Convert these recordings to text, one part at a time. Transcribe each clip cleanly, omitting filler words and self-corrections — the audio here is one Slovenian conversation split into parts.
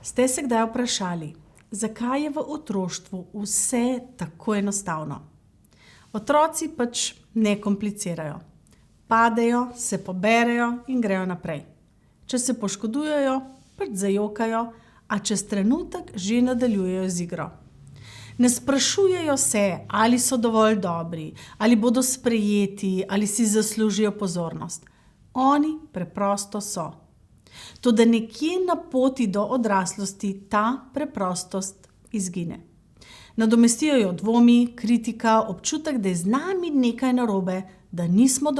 Ste se kdaj vprašali, zakaj je v otroštvu vse tako enostavno? Otroci pač ne komplicirajo. Padejo, se poberejo in grejo naprej. Če se poškodujejo, pač zajokajo, a čez trenutek že nadaljujejo z igro. Ne sprašujejo se, ali so dovolj dobri, ali bodo sprejeti, ali si zaslužijo pozornost. Oni preprosto so. Toda nekje na poti do odraslosti ta preprostost izgine. Nadomestijo jo dvomi, kritika, občutek, da je z nami nekaj narobe, da nismo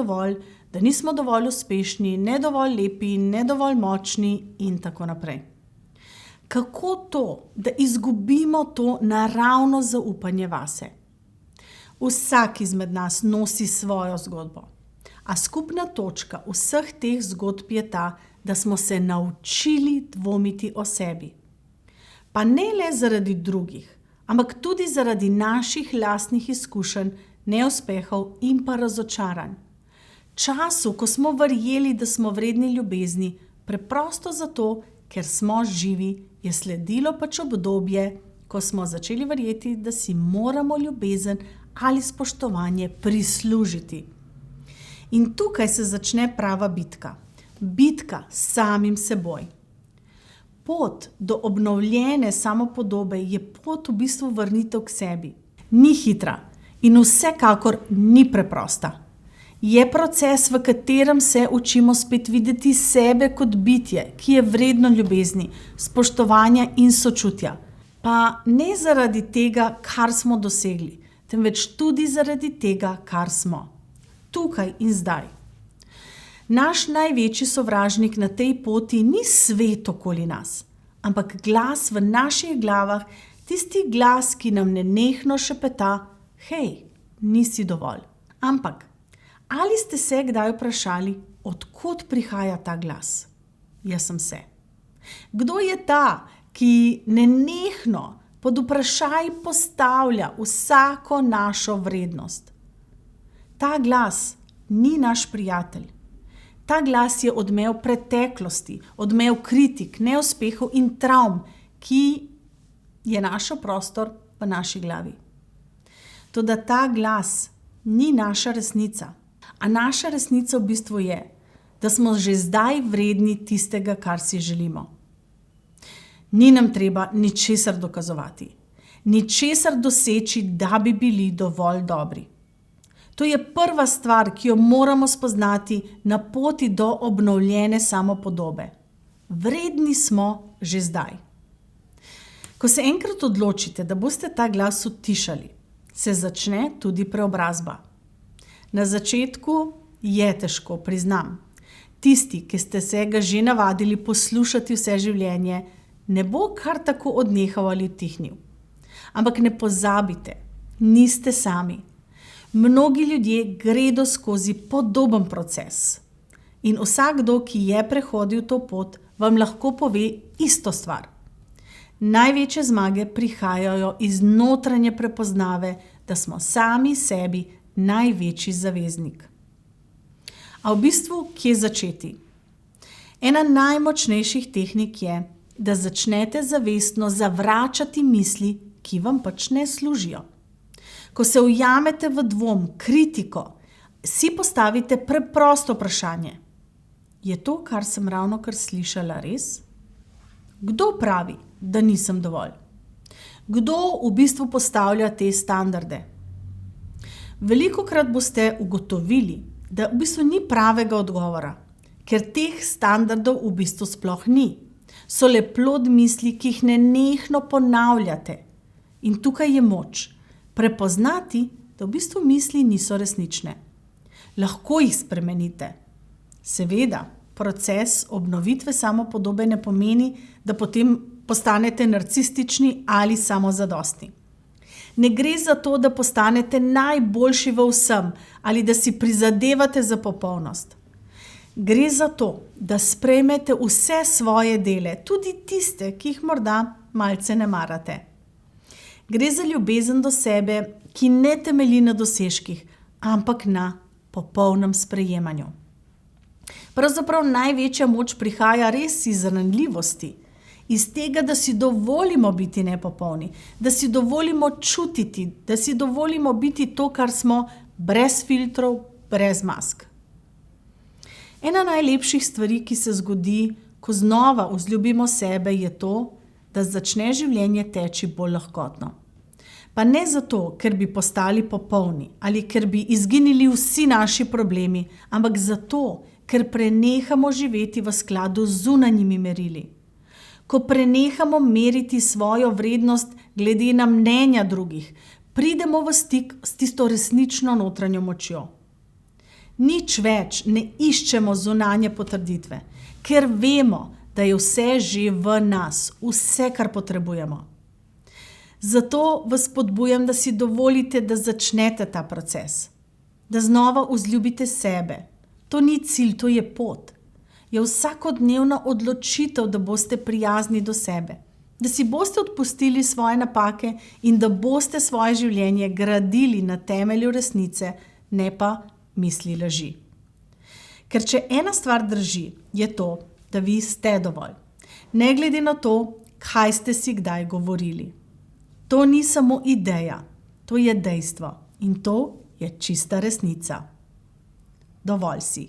dovolj uspešni, ne dovolj lepi, ne dovolj močni in tako naprej. Kako to, da izgubimo to naravno zaupanje vase? Vsak izmed nas nosi svojo zgodbo, a skupna točka vseh teh zgodb je ta, da smo se naučili dvomiti o sebi. Pa ne le zaradi drugih, ampak tudi zaradi naših lastnih izkušenj, neuspehov in pa razočaranj. Času, ko smo verjeli, da smo vredni ljubezni, preprosto zato, ker smo živi, je sledilo pač obdobje, ko smo začeli verjeti, da si moramo ljubezen ali spoštovanje prislužiti. In tukaj se začne prava bitka. Bitka s samim seboj. Pot do obnovljene samopodobe je pot v bistvu vrnitev k sebi. Ni hitra in vsekakor ni preprosta. Je proces, v katerem se učimo spet videti sebe kot bitje, ki je vredno ljubezni, spoštovanja in sočutja. Pa ne zaradi tega, kar smo dosegli, temveč tudi zaradi tega, kar smo. Tukaj in zdaj. Naš največji sovražnik na tej poti ni svet okoli nas, ampak glas v naših glavah, tisti glas, ki nam nenehno šepeta: hej, nisi dovolj. Ampak, ali ste se kdaj vprašali, od kod prihaja ta glas? Jaz sem se. Kdo je ta, ki nenehno pod vprašaj postavlja vsako našo vrednost? Ta glas ni naš prijatelj. Ta glas je odmev preteklosti, odmev kritik, neuspehov in travm, ki je našel prostor v naši glavi. Toda ta glas ni naša resnica. A naša resnica v bistvu je, da smo že zdaj vredni tistega, kar si želimo. Ni nam treba ničesar dokazovati, ničesar doseči, da bi bili dovolj dobri. To je prva stvar, ki jo moramo spoznati na poti do obnovljene samopodobe. Vredni smo že zdaj. Ko se enkrat odločite, da boste ta glas utišali, se začne tudi preobrazba. Na začetku je težko, priznam. Tisti, ki ste se ga že navadili poslušati vse življenje, ne bo kar tako odnehal ali utihnil. Ampak ne pozabite, niste sami. Mnogi ljudje gredo skozi podoben proces. In vsakdo, ki je prehodil to pot, vam lahko pove isto stvar. Največje zmage prihajajo iz notranje prepoznave, da smo sami sebi največji zaveznik. A v bistvu, kje začeti? Ena najmočnejših tehnik je, da začnete zavestno zavračati misli, ki vam pač ne služijo. Ko se ujamete v dvom, kritiko, si postavite preprosto vprašanje. Je to, kar sem ravnokar slišala, res? Kdo pravi, da nisem dovolj? Kdo v bistvu postavlja te standarde? Velikokrat boste ugotovili, da v bistvu ni pravega odgovora, ker teh standardov v bistvu sploh ni. So le plod misli, ki jih nenehno ponavljate. In tukaj je moč. Prepoznati, da v bistvu misli niso resnične. Lahko jih spremenite. Seveda, proces obnovitve samopodobe ne pomeni, da potem postanete narcistični ali samozadostni. Ne gre za to, da postanete najboljši v vsem ali da si prizadevate za popolnost. Gre za to, da sprejmete vse svoje dele, tudi tiste, ki jih morda malce ne marate. Gre za ljubezen do sebe, ki ne temelji na dosežkih, ampak na popolnem sprejemanju. Pravzaprav največja moč prihaja res iz ranljivosti, iz tega, da si dovolimo biti nepopolni, da si dovolimo čutiti, da si dovolimo biti to, kar smo, brez filtrov, brez mask. Ena najlepših stvari, ki se zgodi, ko znova vzljubimo sebe, je to, da začne življenje teči bolj lahkotno. Pa ne zato, ker bi postali popolni ali ker bi izginili vsi naši problemi, ampak zato, ker prenehamo živeti v skladu z zunanjimi merili. Ko prenehamo meriti svojo vrednost glede na mnenja drugih, pridemo v stik s tisto resnično notranjo močjo. Nič več ne iščemo zunanje potrditve, ker vemo, da je vse že v nas, vse, kar potrebujemo. Zato vas spodbujam, da si dovolite, da začnete ta proces. Da znova vzljubite sebe. To ni cilj, to je pot. Je vsakodnevna odločitev, da boste prijazni do sebe. Da si boste odpustili svoje napake in da boste svoje življenje gradili na temelju resnice, ne pa misli laži. Ker če ena stvar drži, je to, da vi ste dovolj. Ne glede na to, kaj ste si kdaj govorili. To ni samo ideja, to je dejstvo in to je čista resnica. Dovolj si.